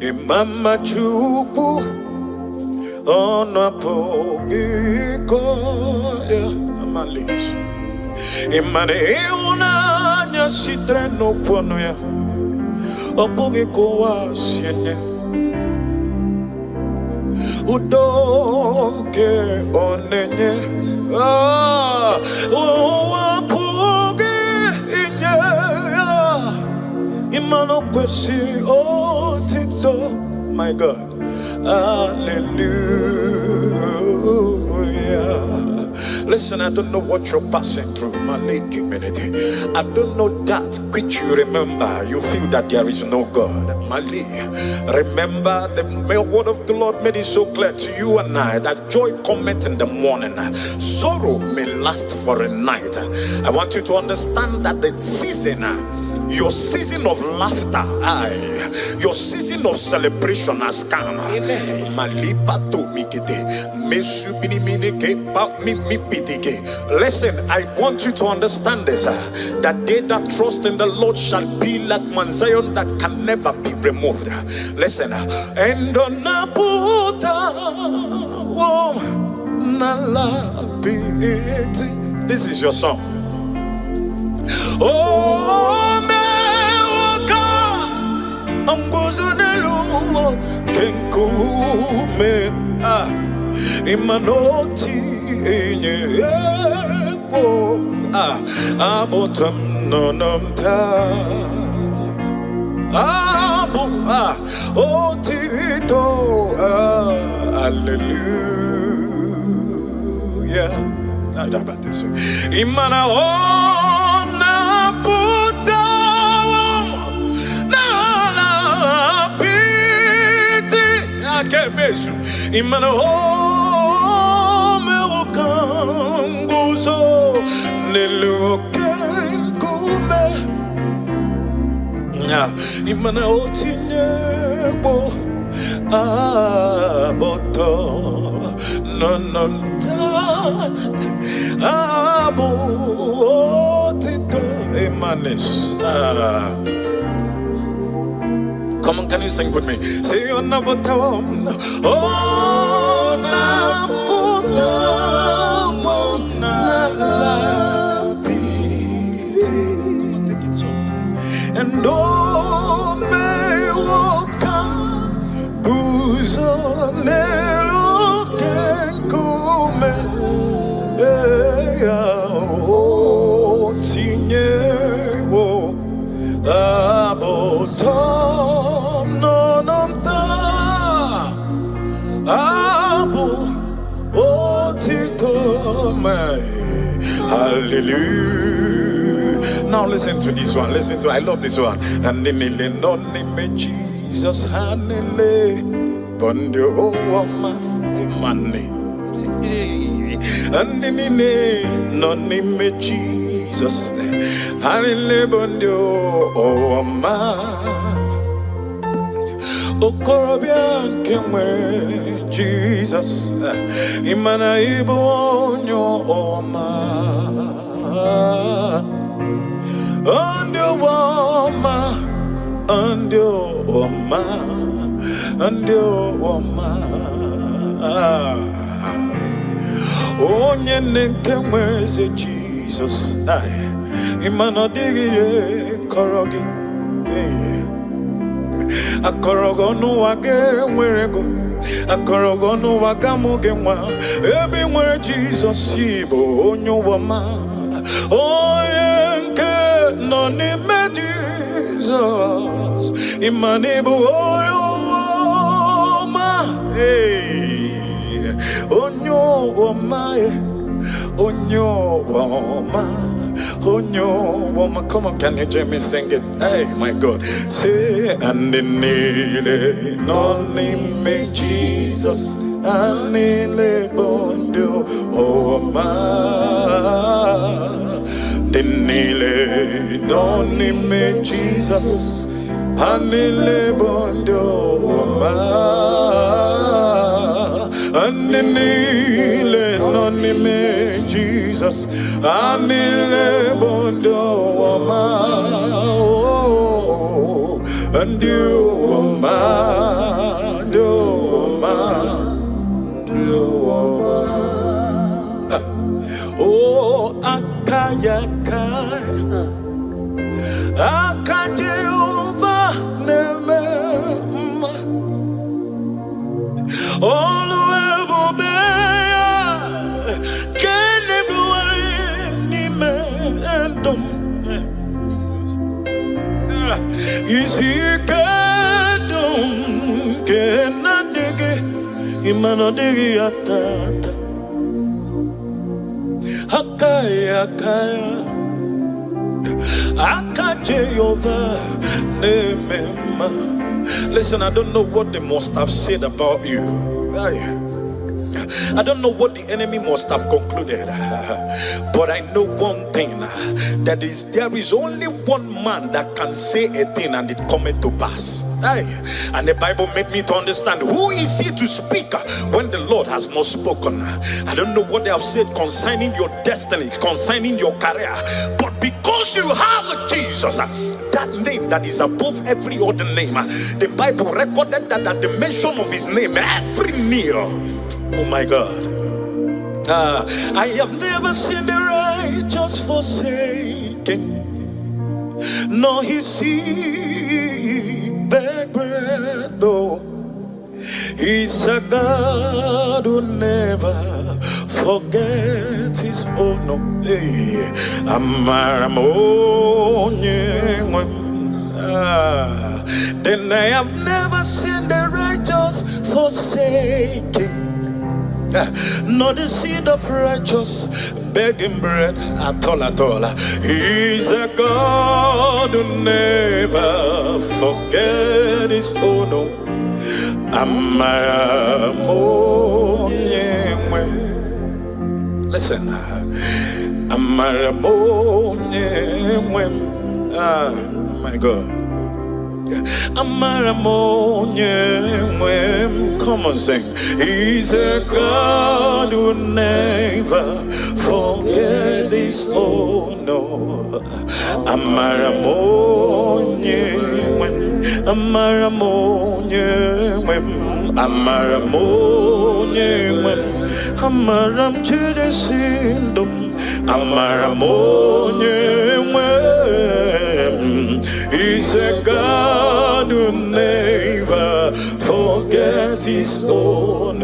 Imama chuku ona pogiko ya amalis. Imane una nya sitreno pono ya opogiko wa sienye. Udonke onenye owapoge inye imano kwesi otito. My God, hallelujah. Listen, I don't know what you're passing through, my community. I don't know that which you remember. You feel that there is no God. Mali, remember the word of the Lord made it so clear to you and I that joy cometh in the morning, sorrow may last for a night. I want you to understand that the season, your season of laughter, your season of celebration has come. Listen, I want you to understand this, that they that trust in the Lord shall be like Mount Zion that can never be removed. Listen, and on Abuja, this is your song. Oh, Ambozonelo kenkume imanoti enye abotam nonamta otito hallelujah. Imana ona puta Imana me wakanguzo nelukenkume Imana otinyebo aboto nononta abotito emanes. Come on, can you sing with me? Say on Nabotam, oh Nabotam, come on, take it soft. And oh may walk Buzonelo Kenkume, oh Tinyewo Abotam. Hallelujah. Now listen to this one. Listen to, I love this one. And in the name Jesus, Hanele, Bondio, Money. And in the name Jesus, Hanele, Bondio, Okorobian kemwe Jesus imana ibonyo oma andio oma onye nkemwe se Jesus imana digiye korogi Akorogonu wage mwerego Akorogonu wagamuge mwa Ebi mwe Jesus ibo onyo wama Oyenke nonime Jesus Imanibu oyo wama Onyo wama Onyo wama Onyo woman, come on, can you hear me sing it? Hey, my God. Say, and the nile, no name Jesus, and the bondo, oh, ma. The nile, no name Jesus, and the bondo, oh, ma. And the nile, no name Jesus, and the bondo, oh, ma. And you, oh, ma. Jehovah neme all will be can be mendum is he kadum kenadege imanodege atata hakaya Jehovah name. Listen, I don't know what they must have said about you. I don't know what the enemy must have concluded, but I know one thing, that there is only one man that can say a thing and it cometh to pass. And the Bible made me to understand who is here to speak when the Lord has not spoken. I don't know what they have said concerning your destiny, concerning your career, but because you have Jesus, that name that is above every other name, the Bible recorded that at the mention of his name, every knee, oh my God. I have never seen the righteous forsaken, nor his seed beg bread. No, he's a God who never forget his own. No, hey, then I have never seen the righteous forsaken, nor the seed of righteous begging bread at all. He's a God who never forget his own. Listen, my God. Come on, sing. He's a God who never forget his own. No, Amaram to the syndom. He's a God who never forgets his own.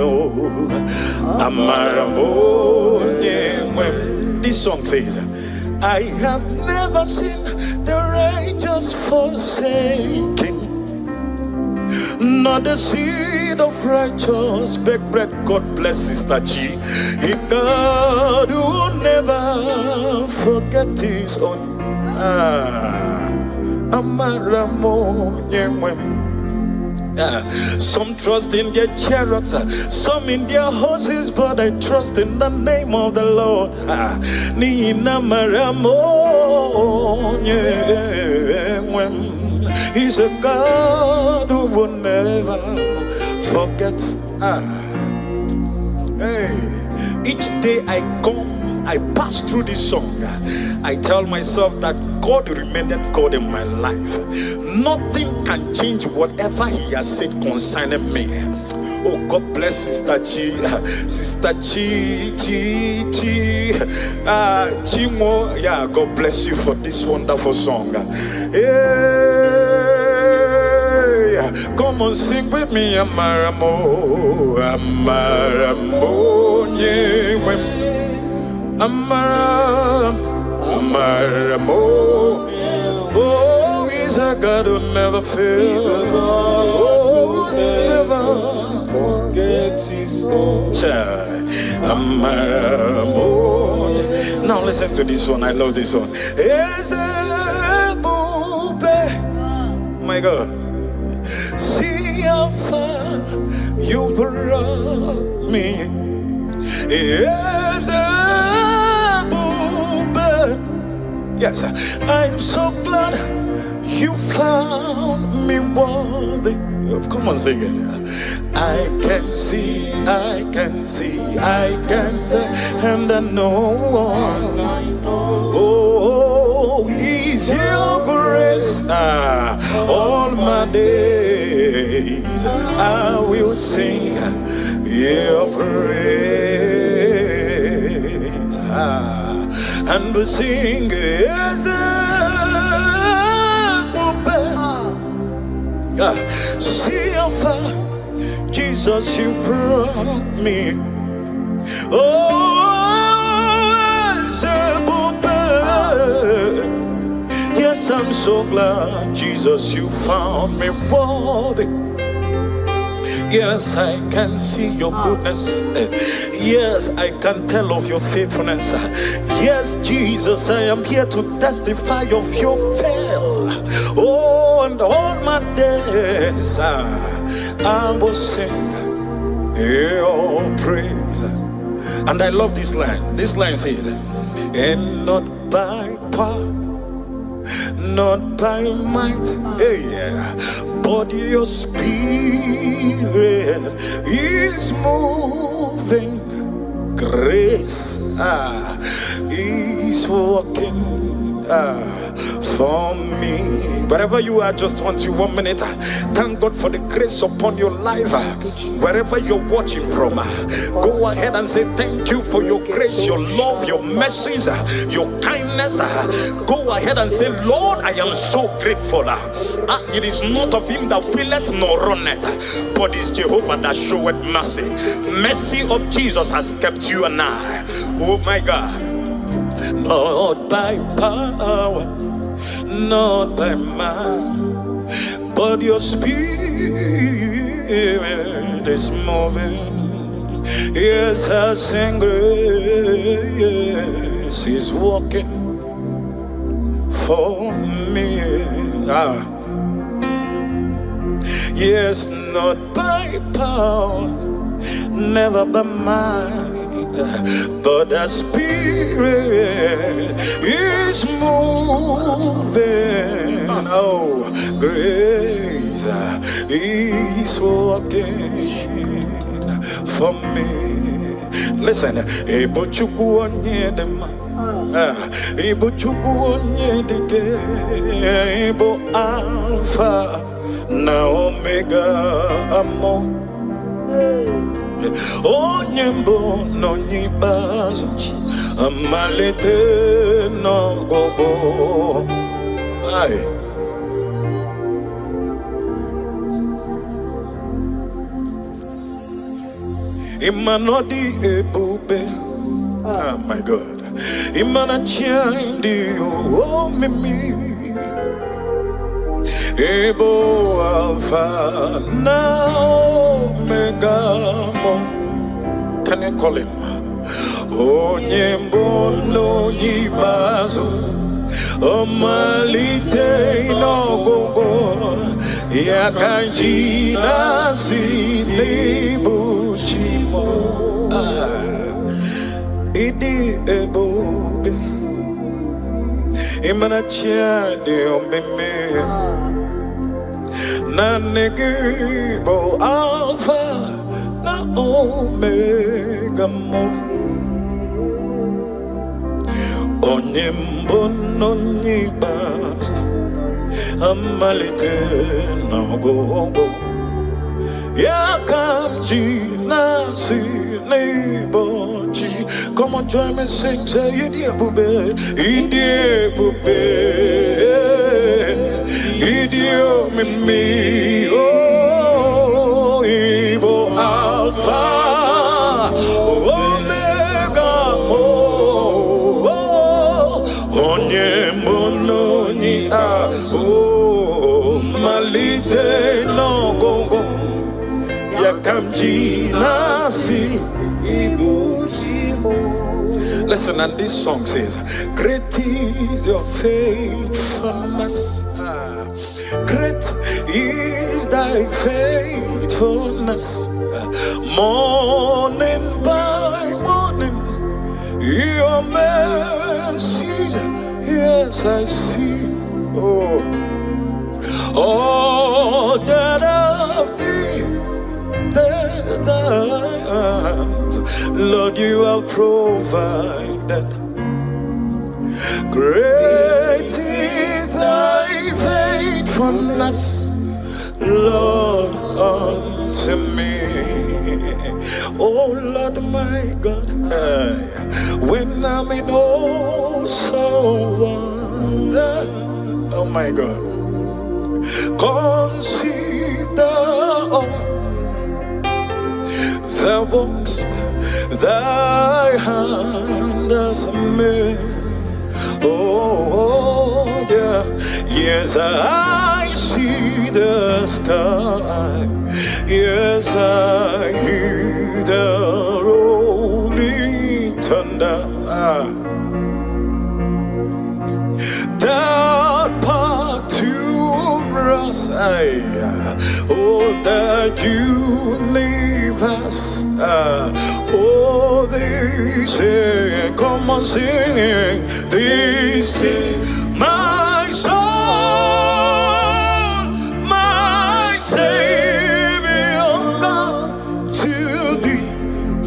This song says, I have never seen the righteous forsaken, not the seed of righteous beg bread. God bless Sister G. He God who never forget his own. Some trust in their chariots, some in their horses, but I trust in the name of the Lord. He's a God who will never forget. Hey, each day I pass through this song, I tell myself that God remained God in my life. Nothing can change whatever he has said concerning me. Oh, God bless Sister Chi. Sister Chi. Chimo. Yeah, God bless you for this wonderful song. Hey, come on, sing with me. Amaramo. Oh, he's a God who never fails. Oh, never forgets his own. Now listen to this one. I love this one. My God, see how far you brought me. Yes, I'm so glad you found me worthy. Come on, sing it. I can see, and I know. Oh, is your grace all my days? I will sing your praise. and we sing, yes, see how far, Jesus, you've brought me. Yes, I'm so glad, Jesus, you found me worthy. Yes, I can see your goodness. Yes, I can tell of your faithfulness. Yes, Jesus, I am here to testify of your fail. Oh, and all my days I will sing your praise. And I love this line. This line says, and not by power, not by might, yeah, but your spirit is moving. Grace is working for me. Wherever you are, just want you 1 minute. Thank God for the grace upon your life. Wherever you're watching from, go ahead and say thank you for your grace, your love, your mercies, your kindness. Go ahead and say, Lord, I am so grateful. It is not of him that willeth nor runneth, but it's Jehovah that showeth mercy. Mercy of Jesus has kept you and I. Oh my God. Not by power, not by might, but your spirit is moving. Yes, I sing grace is walking for me. Yes, not by power, never by might, but the spirit is moving. Oh, grace is working for me. Listen, Ebo Chukwu onye dị mma, Ebo Chukwu onye dị ike, Ebo Alpha na Omega amo. Onye mbụ n'onye ikpeazụ, amalite n'ọgwụgwụ. Imanodi ebube, oh my God. Imanachindi oh mimi, Ebo Alpha na Omega. Can you call him? Onye mbono yibazo, omalite n'ọgwụgwụ, ya kanji nasi n'ibuchimo. Idi ebube, imanachi di omeme, na negibo Alpha na Omega mo. Onye mbono nyibazo, amalite n'ọgwụgwụ, ya kanji nasi n'ibuchi. Come on, join me, sing, say, Idi ebube, Idi ebube, Idi omimi, oh, Ibo Alpha, Omega, oh, Onye mbono ni oh, malite no gongo, yakamji nasi ibuchimo. Listen, and this song says, great is your faithfulness. Great is thy faithfulness. Morning by morning, your mercies, yes, I see. Oh, all that of thee, that Lord, you have provided. Great is thy faithfulness, Lord, unto me. Oh Lord my God, when I'm in awesome wonder, oh my God, consider all the works thy hand has made. Oh yeah, yes I see the sky, yes I hear the rolling thunder. That part to us, oh the universe, oh they say, come on singing, they say, my soul, my Savior, God, to thee,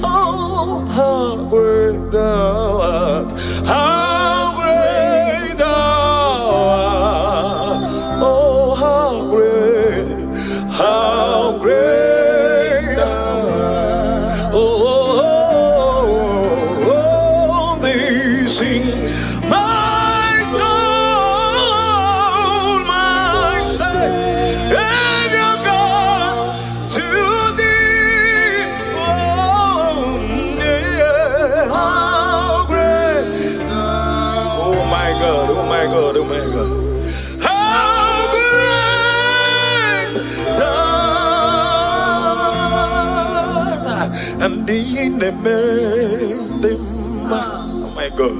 oh how great thou art, how great thou art, oh how great thou art, oh they sing, my soul, my Savior God, to thee, oh yeah, how great, oh my God, oh my God, oh my God, how great thou art, and in the oh my God,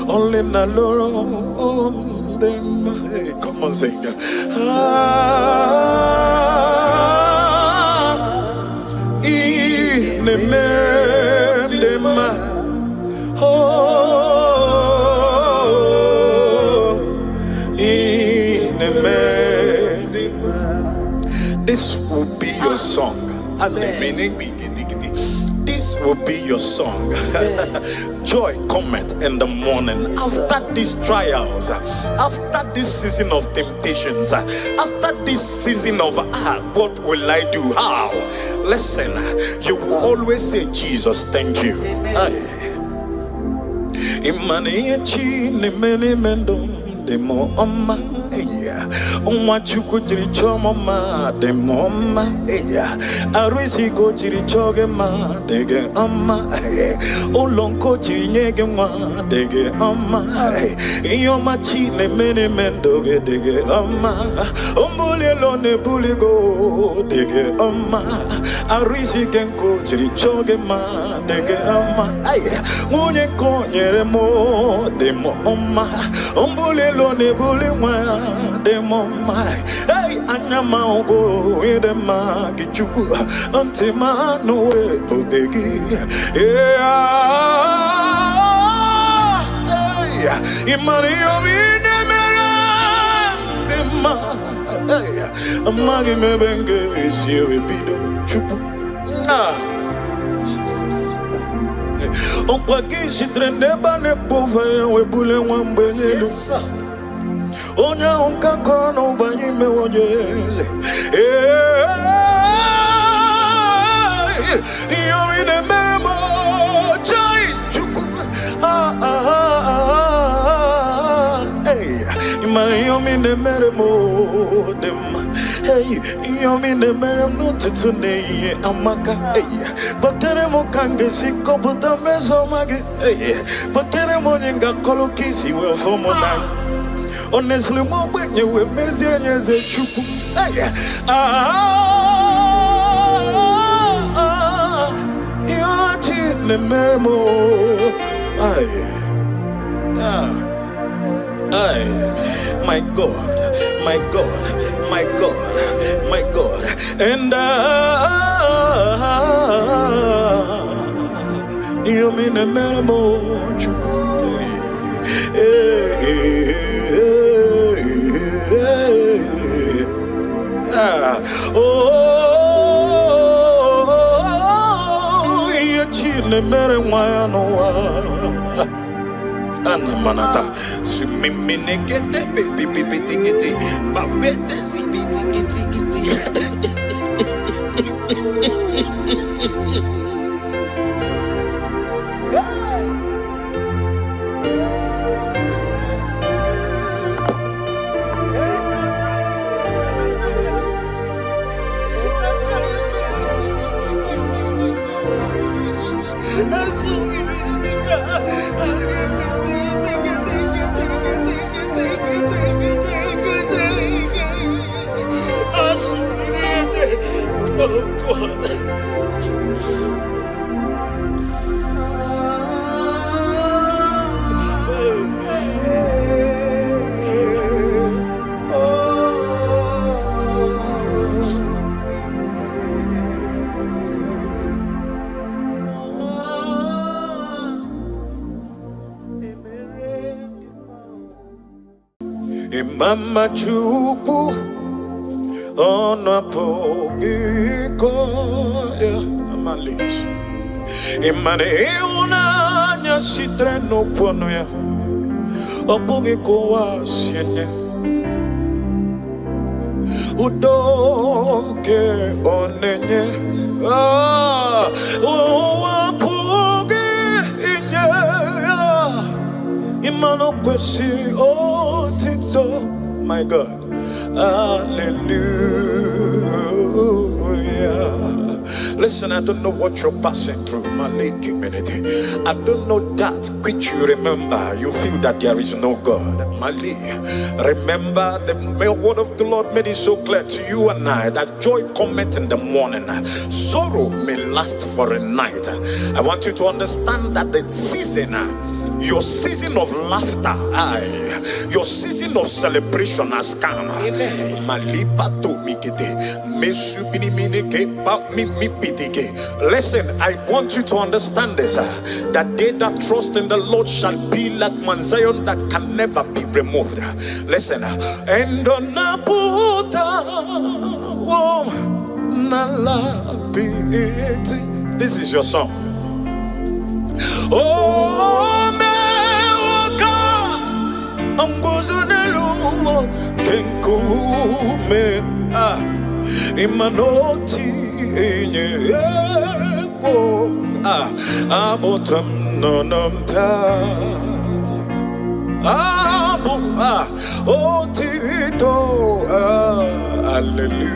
only na Lord them. Hey, come on, sing. In the them. Oh, in the this will be your song. Amen. This will be your song. Joy cometh in the morning. After these trials, after this season of temptations, after this season of what will I do? How? Listen, you will always say, Jesus, thank you. Demo oma eya onwa chuku jiri chomo ma demo oma eya arisi ko jiri choge ma dege oma olonko jiri nyege ma dege oma iyoma chi ne mene mendoge dege oma ombole lo ne buligo dege oma arisi kenko jiri choge ma dege oma munye ko nyere mo demo oma ombole lo ne buli mwa demo mai hey anyama ogo ede ma kichuku antima no we podegi hey imani omine mera dema hey amagi mebenge siwe bido chupu on kwaki si trende bane bove we bule wambenyelo onya onka kono banyi me wonyeze yo ine memo chai chuku hey yo mine meremo dem hey yo mine meremo tutune amaka hey bakere mo kange siko buta mezo mage hey bakere mo nyinga kolokisi we fomo na honestly mo benye we mezi nyeze chuku hey yo chi ne memo ay my God, my God, my God, my God, and you mean a memo, oh, you chin a marijuana. Anamanata, sumiminegete, baby, babete, zibiti, Mama chuku ono pogiko ya amalis imane una nya sitreno pono ya opogiko wasienye udonke onenye opoge inye imano kwesi otito. My God, hallelujah. Listen, I don't know what you're passing through, my late community. I don't know that which you remember. You feel that there is no God. Mali, remember the word of the Lord made it so clear to you and I that joy cometh in the morning, sorrow may last for a night. I want you to understand that the season, your season of laughter, your season of celebration has come. Listen, I want you to understand this, that they that trust in the Lord shall be like Mount Zion that can never be removed. Listen, and on this is your song. Oh, Angozunelu kenkume imanoti enye ebo abotam nonamta abu otito hallelujah.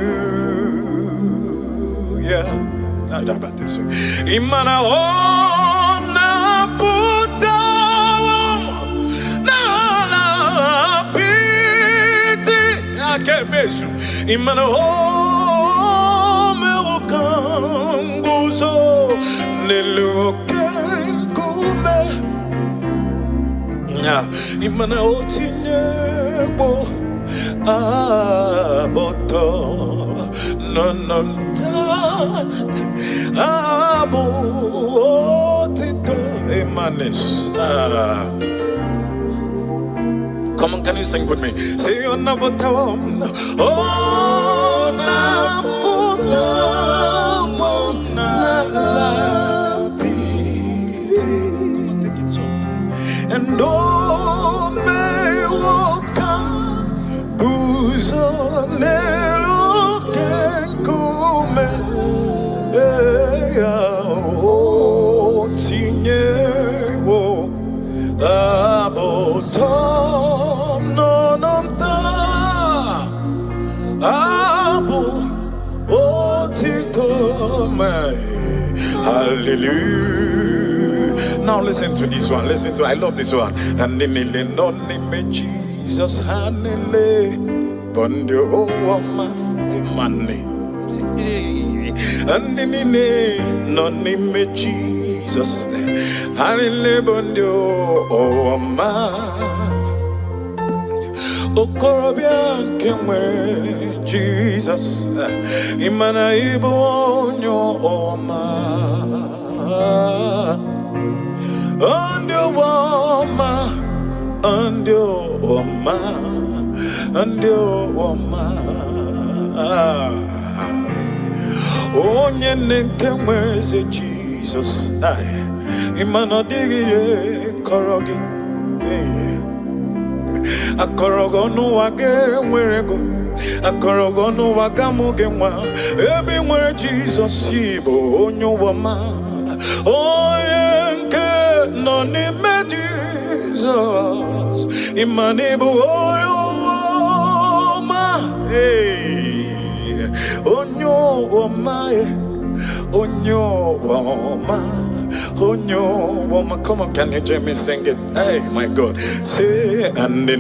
Imana ona puta kemesu imana home okanguzo nelukenkume imana otinyebo aboto nononta abo otito emanes. Come on, can you sing with me? Say on Nabotam. Oh, Nabotam. Come on, take it soft. And oh, may welcome. Guzonelo kenkume. Oh, tinyewo. Abotam. Hallelujah. Now listen to this one. Listen to, I love this one. And in the name Jesus, hanele pondio oma money. And in the name Jesus, hanele pondio oma. Okorobia kemwe Jesus imana ibonyo oma andio oma onye nkemwe se Jesus imana digiye korogi akorogo no wage mwerego Akorogono wagamugenwa. Everywhere Jesus ibo onyowama. Oyenke no nime Jesus. Imanibu oyowama. Hey. Onyowama. Onyowama. Onyowama. Come on, can you join me sing it? Hey, my God. Say, and in the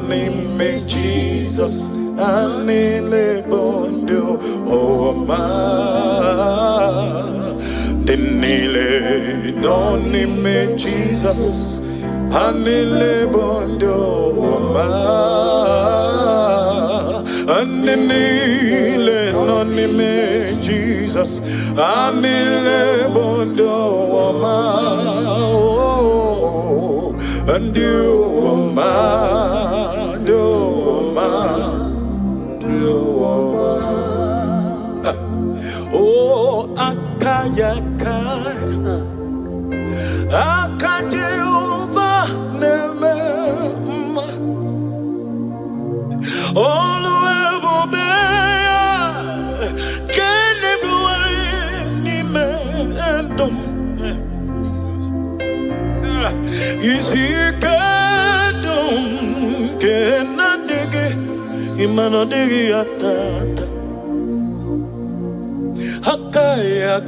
name of Jesus. Anile bondo oma denile nonime Jesus anile bondo oma anile nonime Jesus anile bondo oma and you oma do oma. Oh, akayaka, akajeva neme, all the way can everyone nime is he kadum kenadege imanodege atata. Akaya,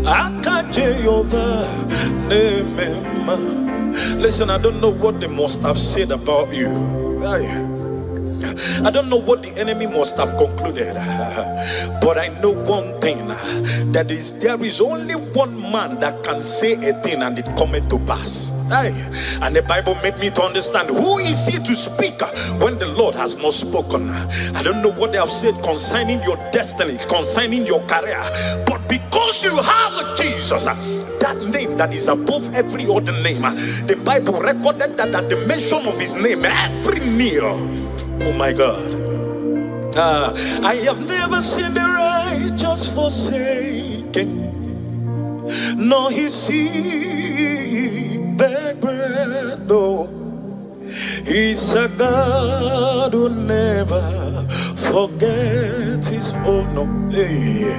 Akajeva, Nemema. Listen, I don't know what they must have said about you. I don't know what the enemy must have concluded, but I know one thing, that is there is only one man that can say a thing and it cometh to pass. And the Bible made me to understand who is he to speak when the Lord has not spoken. I don't know what they have said concerning your destiny, concerning your career, but because you have Jesus, that name that is above every other name, the Bible recorded that at the mention of his name, every knee, oh my God. I have never seen the righteous forsaken, nor his seed beg bread. No, he's a God who never forget his own. No, hey,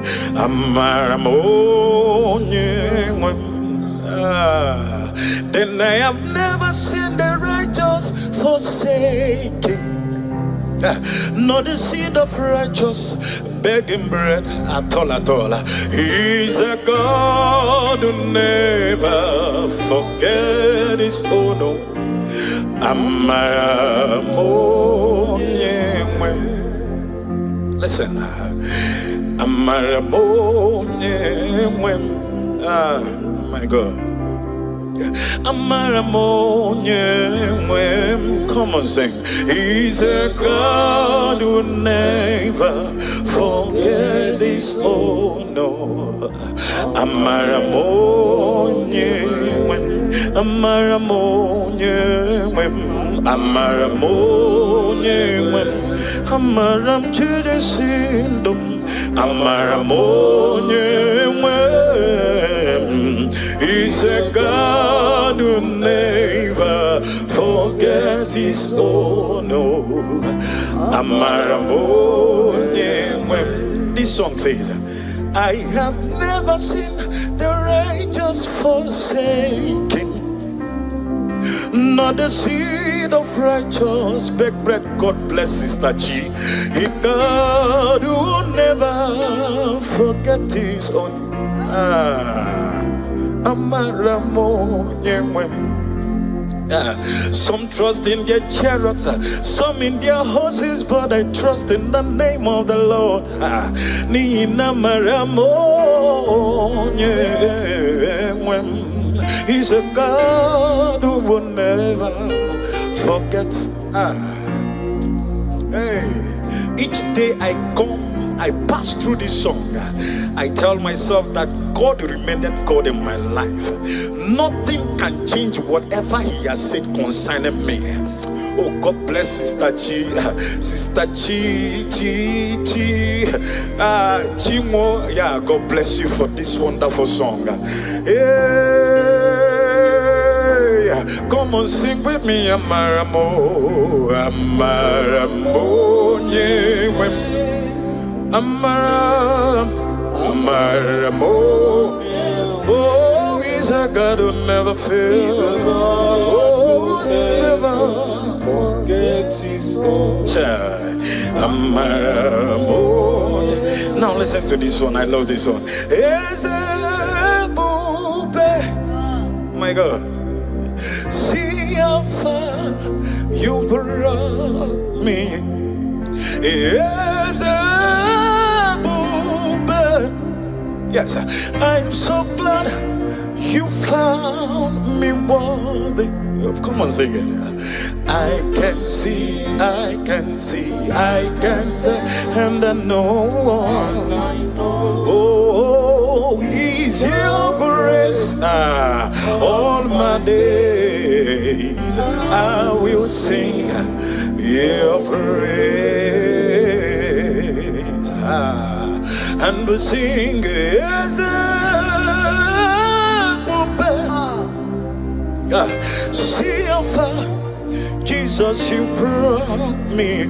then I have never seen the righteous forsaken, nor the seed of righteous begging bread at all, at all. He's a God who never forget his own. Listen, my God. Come on, sing. He's a God who never forget his own. No. Amaramonye, Amaram Chudesindum, Amaramonye. He's a God who never forgets his own. This song says, I have never seen the righteous forsaken, nor the seed of righteous beg bread. God bless Sister Chi. He God who never forget his own. Some trust in their chariots, some in their horses, but I trust in the name of the Lord. He's a God who will never forget. Hey, each day I pass through this song, I tell myself that God remained God in my life. Nothing can change whatever he has said concerning me. Oh, God bless Sister Chi. Sister Chi. Chimo. Yeah, God bless you for this wonderful song. Hey, Come on, sing with me, Amaramo, Amaramo, Amaramo. Oh, he's a God who never fails. Oh, never forget his own. Amaramo. Now listen to this one. I love this one. My God, see how far you brought me. Yes, I'm so glad you found me worthy. Come on, sing it. I can see, and I know. Oh, is your grace all my days. I will sing your praise. And we sing as see how far, Jesus, you've brought me.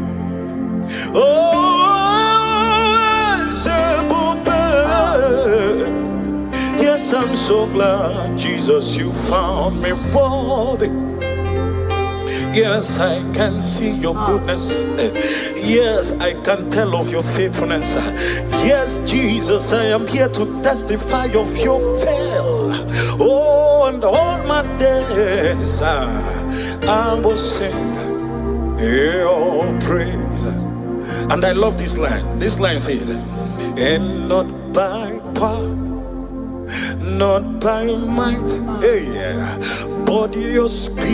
Oh, yes, I'm so glad, Jesus, you found me worthy. Yes, I can see your goodness. Yes, I can tell of your faithfulness. Yes, Jesus, I am here to testify of your fail. Oh, and all my days I will sing your praise. And I love this line. This line says, and not by power, not by might, but your spirit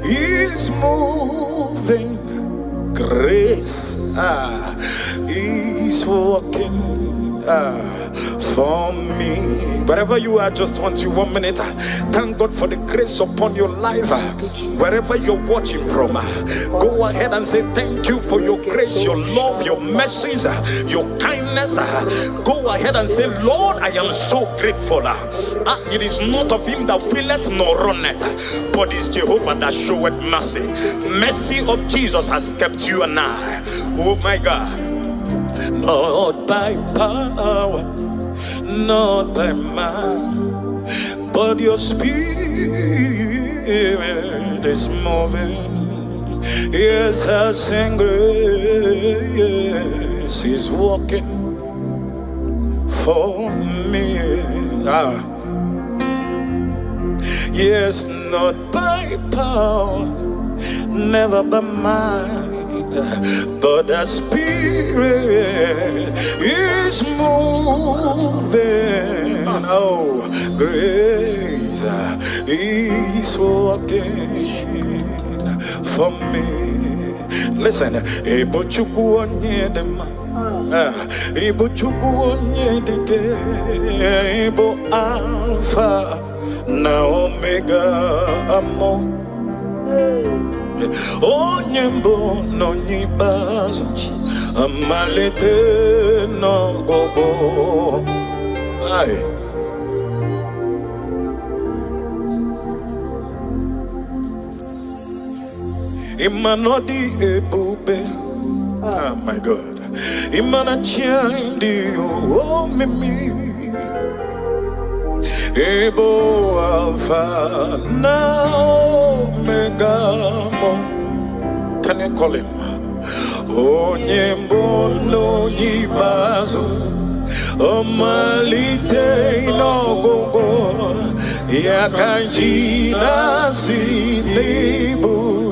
is moving. Grace is working for me. Wherever you are, just want you 1 minute. Thank God for the grace upon your life. Wherever you're watching from, go ahead and say thank you for your grace, your love, your mercies, your kindness. Go ahead and say, Lord, I am so grateful. It is not of him that willeth nor runneth, but it's Jehovah that showeth mercy. Mercy of Jesus has kept you and I. Oh my God. Not by power, not by might, but your spirit is moving. Yes, I sing grace is walking for me. Yes, not by power, never by might, but the spirit is moving. Oh, grace is working for me. Listen, Ebo Chukwu onye dị mma, Ebo Chukwu onye dị ike, Ebo Alpha na Omega amo. Onye mbụ n'onye ikpeazụ, amalite n'ọgwụgwụ. Imanodi ebube, oh my God, Imana chandi oh mimi, Ebo Alpha na Omega mo. Can you call him? Onye mbono yibazo, omalite inogogo, yakanji nasi nibuchimo.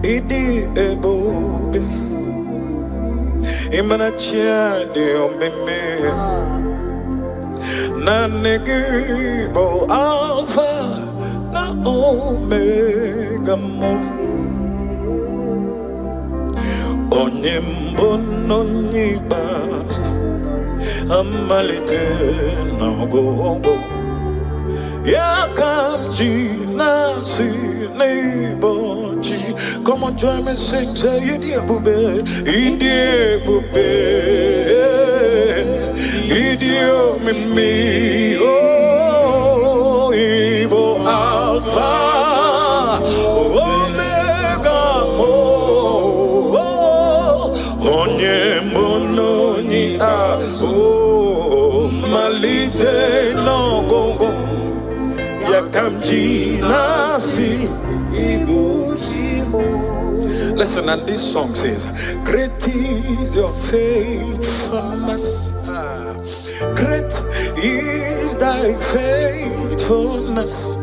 Idi ebube, imana chande omeme, nanegibo Alpha na Omega mo. Onye mbono yibazo, amalite inogogo, yakanji nasi nibuchi. Come on, join me, sing, say, Idi ebube, Idi ebube, Idi omimi, oh. jinasi. Listen, and this song says, great is your faithfulness. Great is thy faithfulness.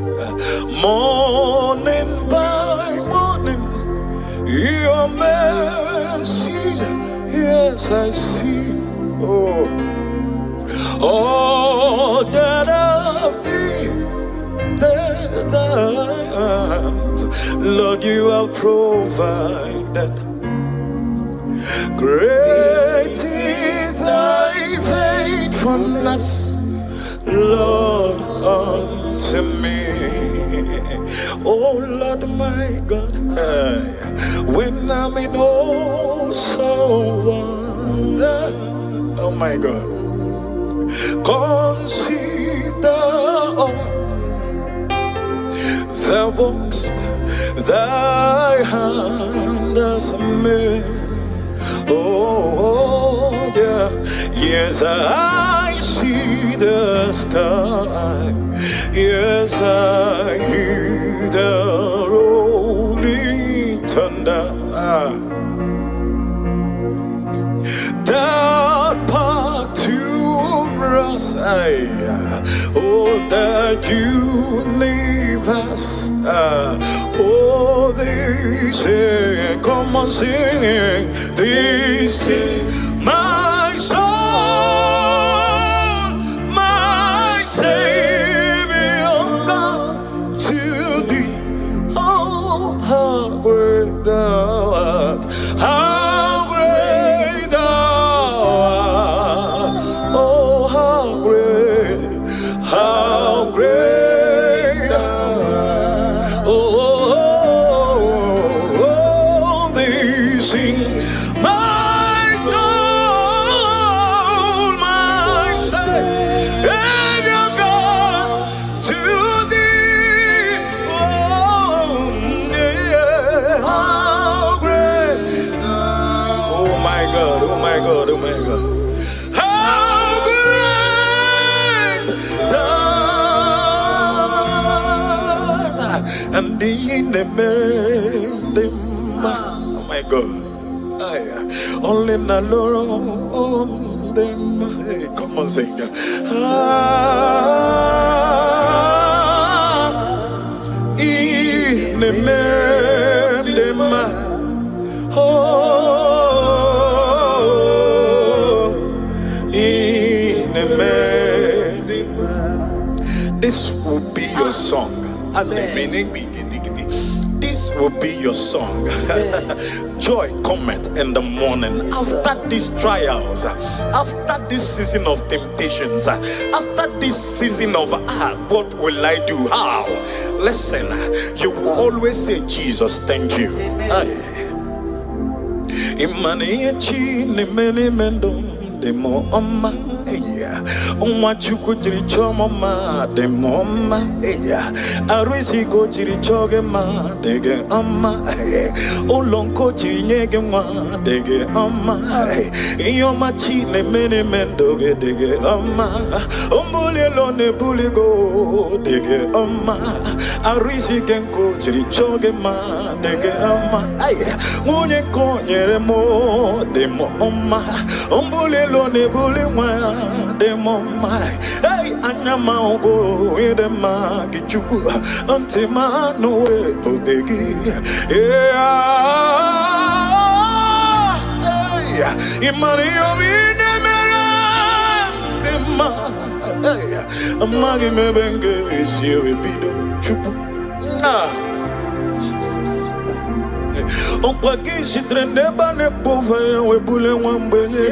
Morning by morning, your mercies, yes, I see. All that of thee, that Lord, you have provided. Great is thy faithfulness, Lord, unto me. Oh Lord my God, when I'm in awesome wonder, oh my God, consider all the works thy hand has made. Oh yeah, yes, I see the sky. Yes, I hear the rolling thunder. That part to us, oh, that universe. Oh, they say, come on, sing. They say, my soul, my Savior, God, to thee. Oh, how great thou art! How great thou art! Oh, how great! How great thou art! Oh, they sing, my soul, my Savior God, to thee. Oh, yeah, how great! Oh my God, oh my God, oh my God. How great thou art! And the in the oh my God. Only na Lord them. Hey, come on, sing. In the them. Oh, in the this will be your song. This will be your song. Joy cometh in the morning. After these trials, after this season of temptations, after this season of what will I do? How? Listen, you will always say, Jesus, thank you. Demo oma eya onwa chuku jiri chomo ma demo oma eya arisi go jiri choge ma dege oma olonko jiri nyege ma dege oma iyoma chi ne mene mendoge dege oma ombule lo ne buli go dege oma arisi genko jiri choge ma dege oma munye ko nyere mo demo oma ombule ne bully one, the mama. Hey, Anyama go in the market, you go until my no way to dig. Yeah, hey, money of in the man. Hey, a maggie me benge is here a bit of chupu. On paquet, she traîne pas les pauvres, we boule one benny.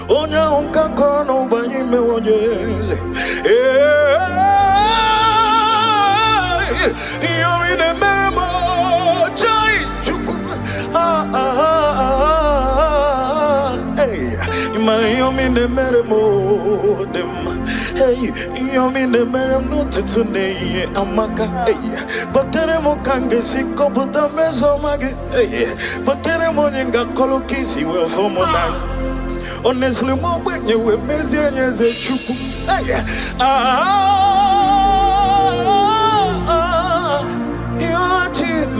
Onya unka kono banyi me wonyeze. Yo ine memo chai chuku. Hey, imani yo mine meremo dem. Hey, yo mine merem no tutune amaka. Hey, bakere mo kange siko puta meso mage. Hey, bakere mo nyinga kolo kisi we fomo na. Honestly, more when you were messy and as a chuku.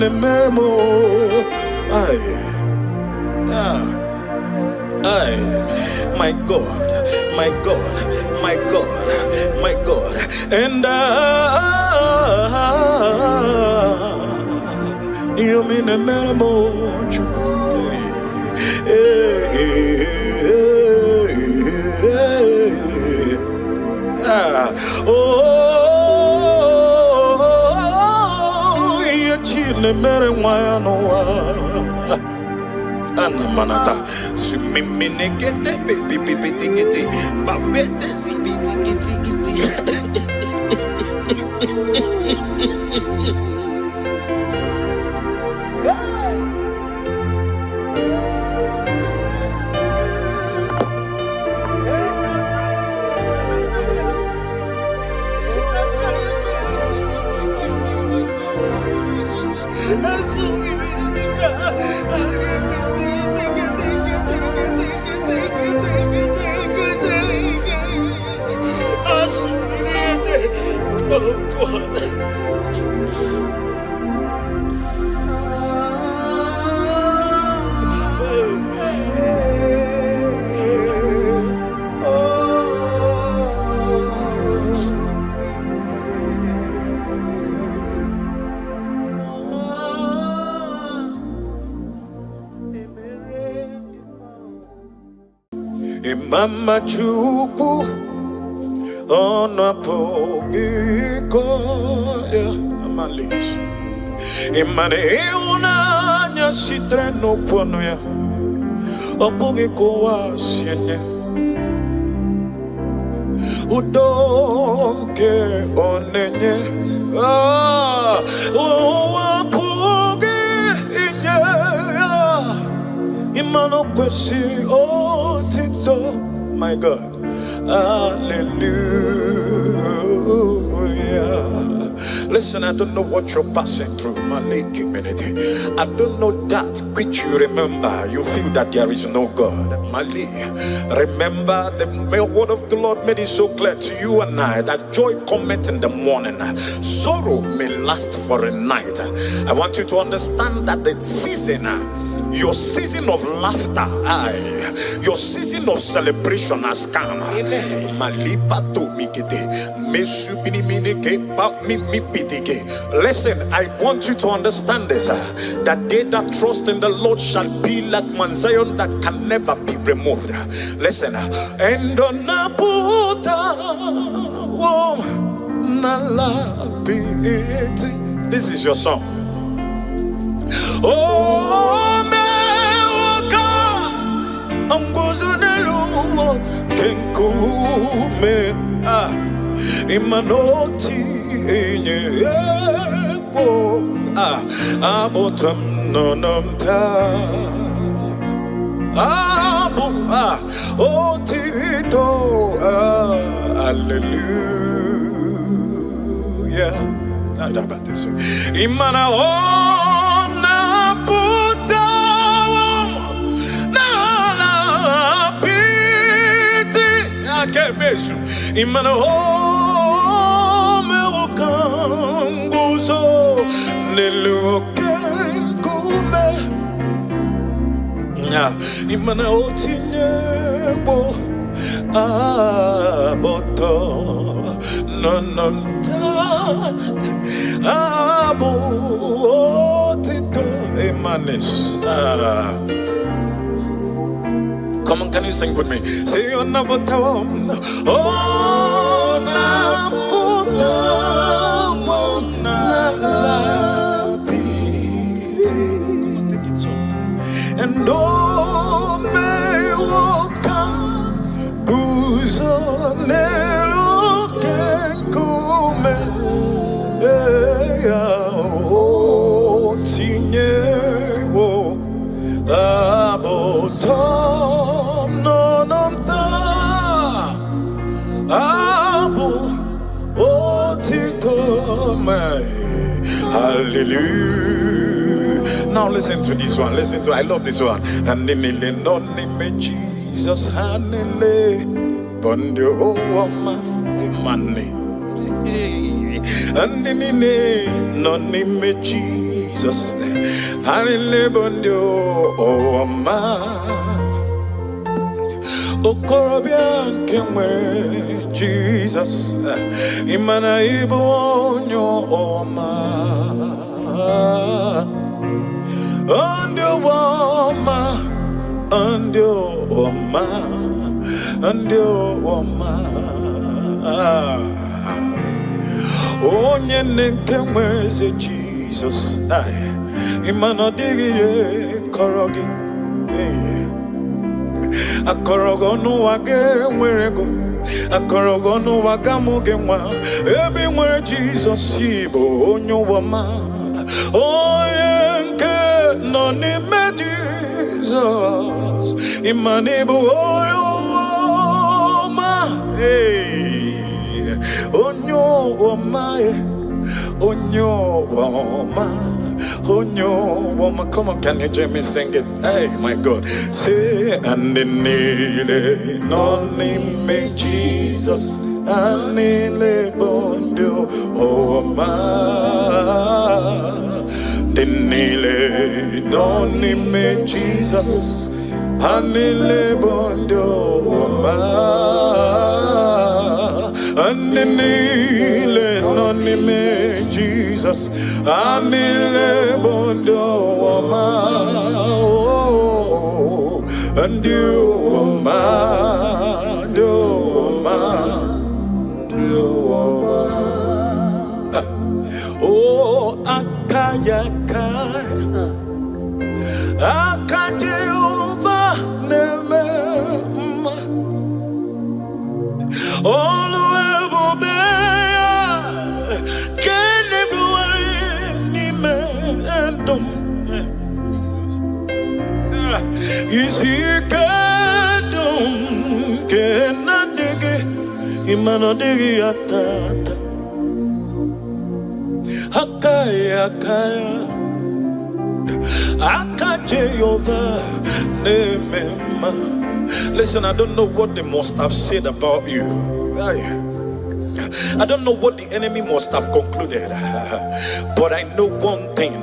the memo. Aye. Aye. My God, my God, my God, my God. And you mean the memo. Oh, you chile mere wano ana manata sumimine kete pipi kiti babete zibiti kiti Oh God. Mama chuku ona pogiko ya amalis imane una nya sitreno pono ya opogiko wasiene udonke onenye oapoge inye imano kwesi otito. My God, hallelujah. Listen, I don't know what you're passing through, my late community. I don't know that which you remember. You feel that there is no God. Mali, remember the word of the Lord made it so clear to you and I that joy cometh in the morning, sorrow may last for a night. I want you to understand that the season, your season of laughter, your season of celebration has come. Listen, I want you to understand this, that they that trust in the Lord shall be like Mount Zion that can never be removed. Listen, and on this is your song. Oh, Angozunelu kenkume imanoti enye abotam nonamta otito hallelujah. Imana ona puta kemesu imana home okanguzo nelukenkume imana otinyebo aboto nononta abo otito emanes. Come on, can you sing with me? Say on the bottom. Oh, na bottom, na pity. Come on, take it soft. And oh, me woka, guzo nelo kenkume. Oh, tinye wo aboto. Hallelujah. Now listen to this one. Listen to, I love this one. And in the name Jesus, hallelujah. Bondio oma money. And in the name Jesus. Jesus. Anilebondio oma. Okorobia kemwe Jesus. Imana ibonyo oma. Andio oma. Andio oma. Andio oma. Onye nenkemweze Jesus. Imana digi korogi. Akorogo no wage mwerego. Akorogo no wagamuge mwa. Ebi mwe Jesus ibo onyo wama. Oyenke no ni me Jesus. Imani bu oyo wama. Onyo wama. Onyo wama. Onyo wama. Come on, can you join me sing it? Hey, my God. Say, and in the name of Jesus, and in the bondo wama. The name of Jesus, and in the bondo wama. And in the name of Jesus, and in the bondo wama. And you wama, do wama, do wama. Oh, akayaka, akajeuva neme. All the is he kadum kenadege imanodege atata akaya akajeyova nemema. Listen, I don't know what they must have said about you. I don't know what the enemy must have concluded, but I know one thing,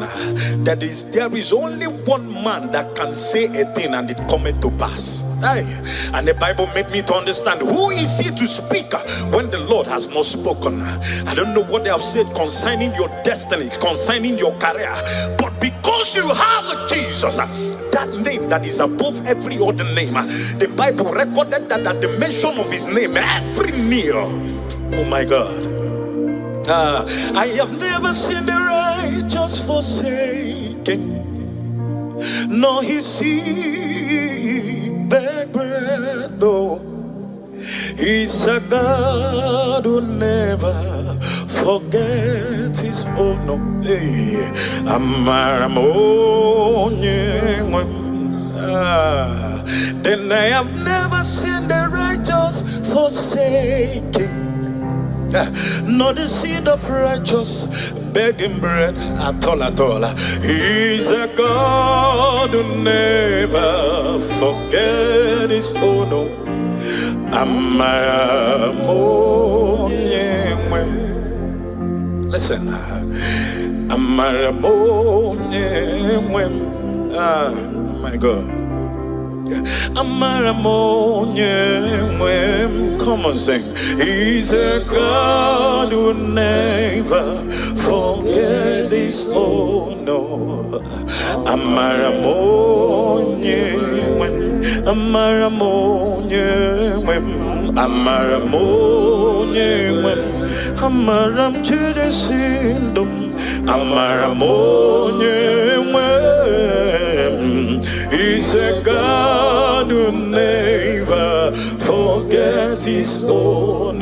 that is there is only one man that can say a thing and it cometh to pass. And the Bible made me to understand, who is he to speak when the Lord has not spoken? I don't know what they have said concerning your destiny, concerning your career, but because you have Jesus, that name that is above every other name, the Bible recorded that at the mention of his name, every knee, oh my God. I have never seen the righteous forsaken, nor his seed beg bread. Oh, he's a God who never forgets his own. No, hey, then I have never seen the righteous forsaken, nor the seed of righteous begging bread at all, at all. He's a God who never forget his own. Listen, my God. Come on, sing. He's a God who never forget his own. No. Amaram to the sindom. He's a God who never forgets his own.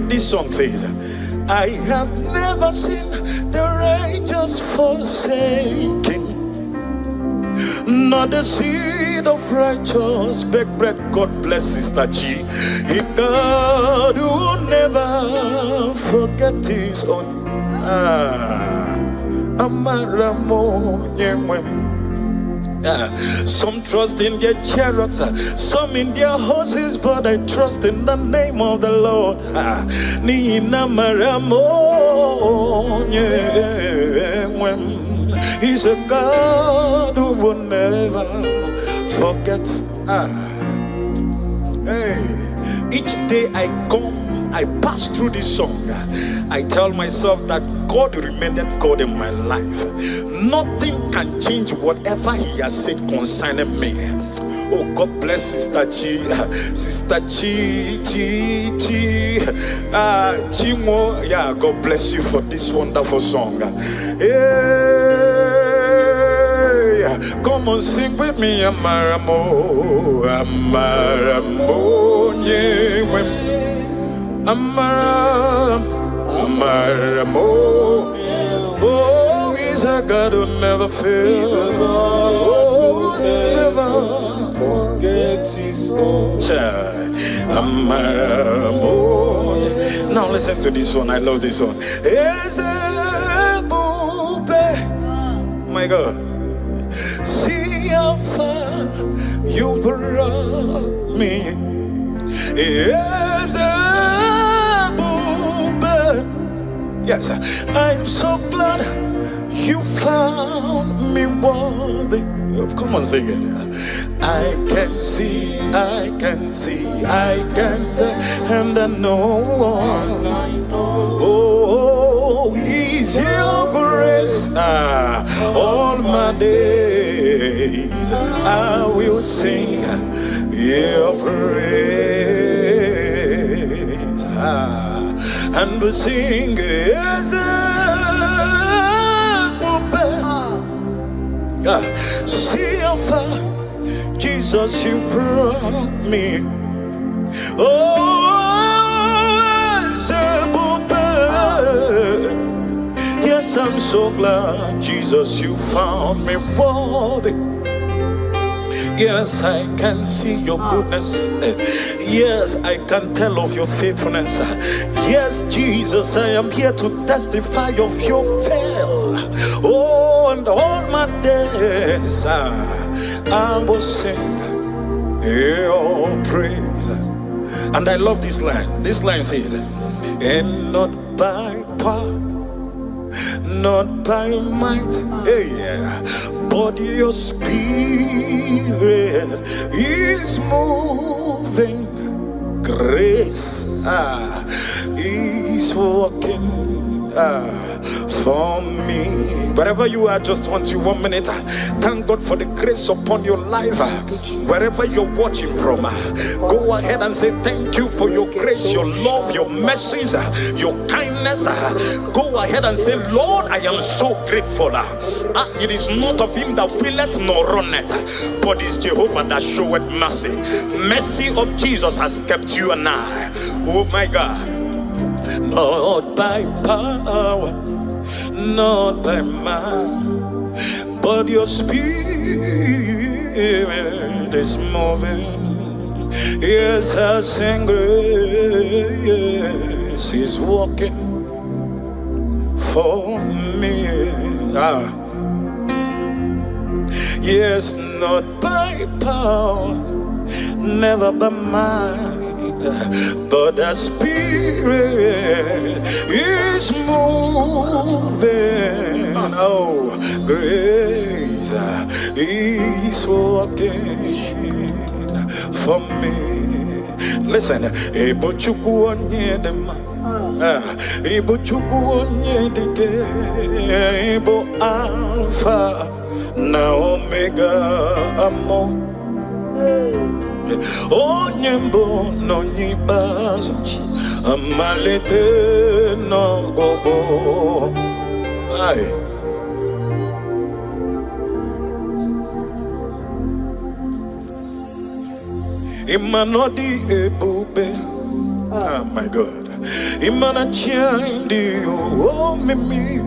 This song says, I have never seen the righteous forsaken, nor the seed of righteous beg bread. God bless Sister G. He God who never forget his own. Some trust in their chariots, some in their horses, but I trust in the name of the Lord. Nina Maramo, He's a God who will never forget. Hey, each day I pass through this song, I tell myself that God remained God in my life. Nothing can change whatever He has said concerning me. Oh, God bless Sister Chi, Chimo. Yeah, God bless you for this wonderful song. Hey, come on, sing with me, Amaramo, Amaramo, yeah. Amaramo, oh, He's a God who never fails. Oh, never forget His own. Amaramo. Now listen to this one. I love this one. My God, see how far you brought me. Yes, I'm so glad you found me worthy. Come on, sing it. I can see, and I know, oh, is your grace. All my days I will sing your praise. And we sing as a see how far, Jesus, you've brought me. Oh, as a yes, I'm so glad, Jesus, you found me worthy. Yes, I can see your goodness. Yes, I can tell of your faithfulness. Yes, Jesus, I am here to testify of your fail. Oh, and all my days I will sing your praise. And I love this line. This line says, and not by power, not by might, but your spirit is moving. Grace is working for me. Wherever you are, just want you 1 minute. Thank God for the grace upon your life. Wherever you're watching from, go ahead and say thank you for your grace, your love, your mercies, your kindness. Go ahead and say, Lord, I am so grateful. It is not of him that willeth nor runneth, but it's Jehovah that showeth mercy. Mercy of Jesus has kept you and I. Oh my God. Not by power, not by might, but your spirit is moving. Yes, I sing grace is walking for me. Yes, not by power, never by might, but the spirit is moving. Oh, grace is working for me. Listen, Ebo Chukwu onye dị mma, Ebo Chukwu onye dị ike, Ebo Alpha na Omega amo. Onye mbụ n'onye ikpeazụ, amalite n'ọgwụgwụ. Imanodi ebube, oh my God. Imana chindi oh mimi,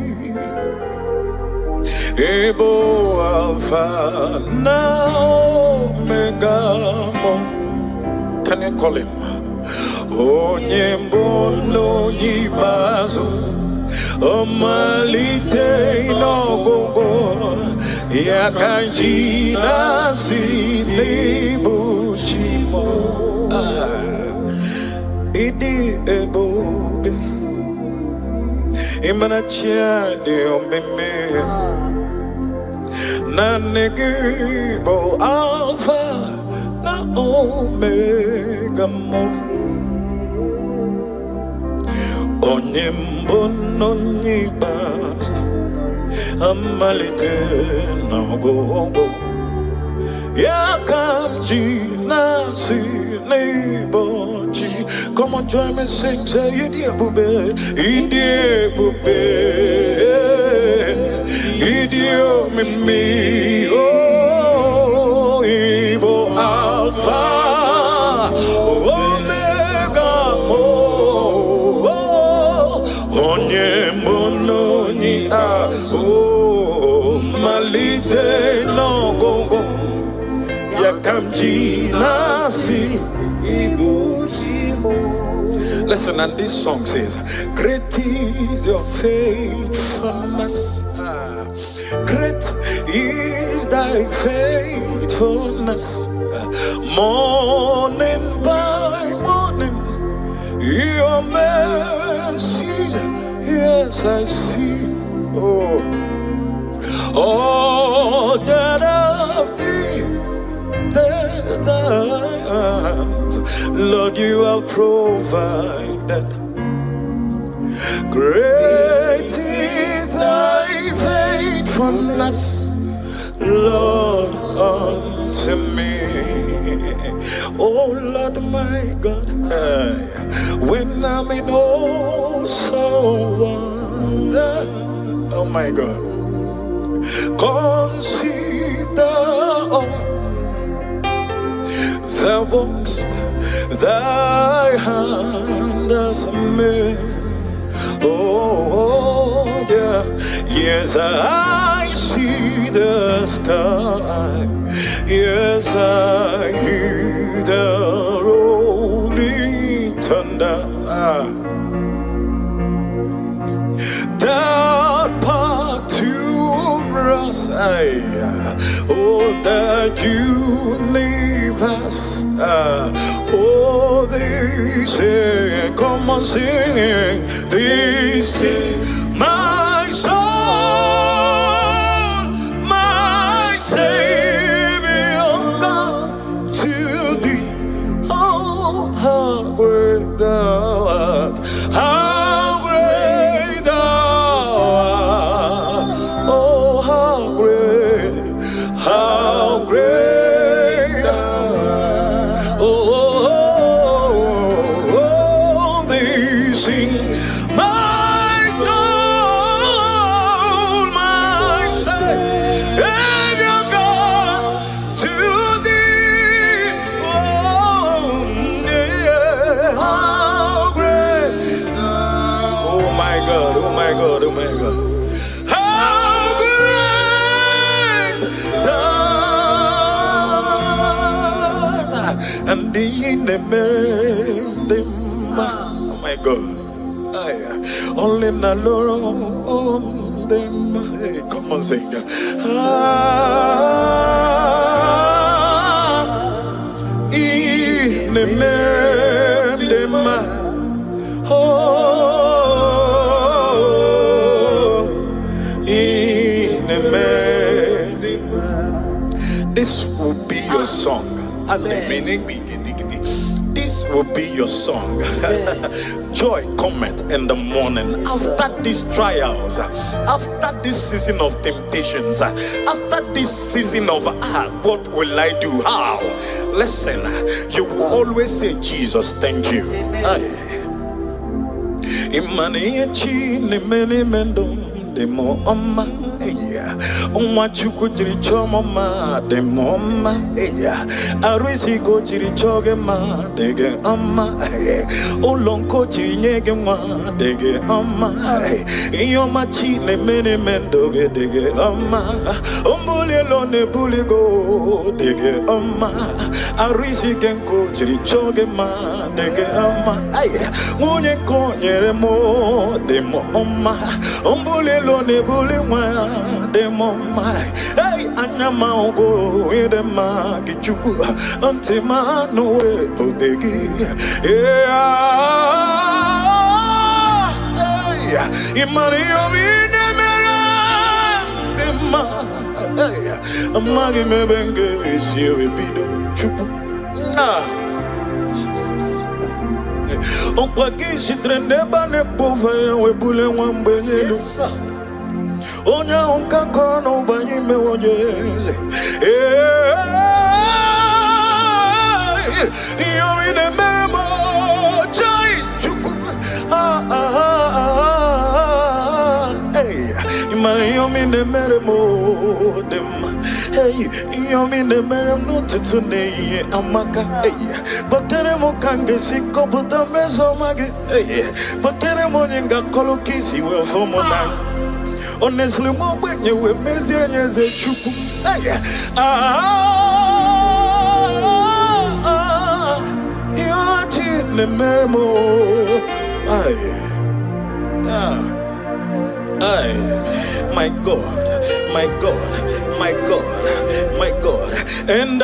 Ebo Alpha na Omega. Can you call him? Onye mbono yibazo, omalite n'ọgwụgwụ. Yakanji nasi nebu chimo. Idi ebobe. Imana chia de omeme. Na negibo alpha na omega mo. Onyembo no nyibas amalite no go. Yakamji nasi nebochi. Come on, join me, sing, say, Idi bube, Idi bube, Idi o mimi, oh, Ibo Alpha, Omega, oh, Onye mononi, oh, Malite no go. Yakamji nasi ibushimo. Listen, and this song says, great is your faithfulness. Great is thy faithfulness. Morning by morning, your mercies, yes, I see. Oh, that of thee, Lord, you have provided. Great is thy faithfulness, Lord, unto me. Oh Lord my God, when I'm in awesome wonder, oh my God, consider all the works thy hand has made. Oh yeah, yes, I see the sky. Yes, I hear the rolling thunder. That part to us, oh, that universe. Oh, they say, come on, sing. They say, my soul, my Savior, God, to thee. Oh, how great thou art! How great thou art! Oh, how great! How great! And the oh my God, only the Lord, hey, come on, sing that. This will be your song. This will be your song. Joy cometh in the morning. After these trials, after this season of temptations, after this season of what will I do? How? Listen, you will always say, Jesus, thank you. Demo oma eya onwa chuku jiri choma ma demo oma eya arisi ko jiri choge ma dege oma olonko jiri nyege ma dege oma iyoma chi ne mene mendoge dege oma ombule lo ne buligo dege oma arisi kenko jiri choge ma dege oma munye ko nyere mo demo oma ombule lo ne buli wa de mama hey Namago in the Magichuku, Antimano, Podegi, Imario in the Amagi Mebenge is here with Bido Chupu. On Pagisi Trendebane Pova, we bullet one benny. Onya unkakono banyime wonyeze yomine memo chai chuku yomine meremo dem yomine meremo tutune amaka bakere mo kange siko puta meso mage bakere mo nyinga kolokisi we fomo honestly, more when you were messy as a chuku. You're cheating the memo. My God, my God, my God, my God. And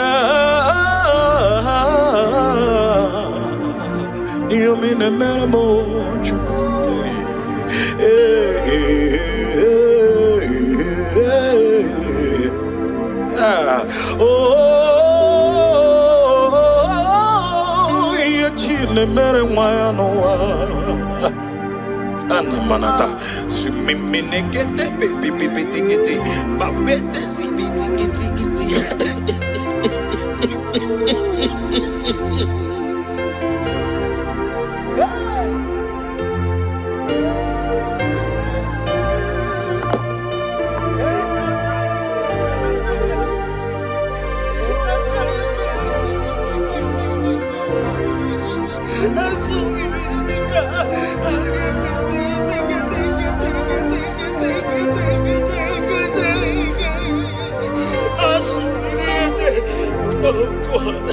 you mean a memo, chuku. You mere wayanoa anamanata sumiminegete bibibitigiti babete zibitigiti Oh God.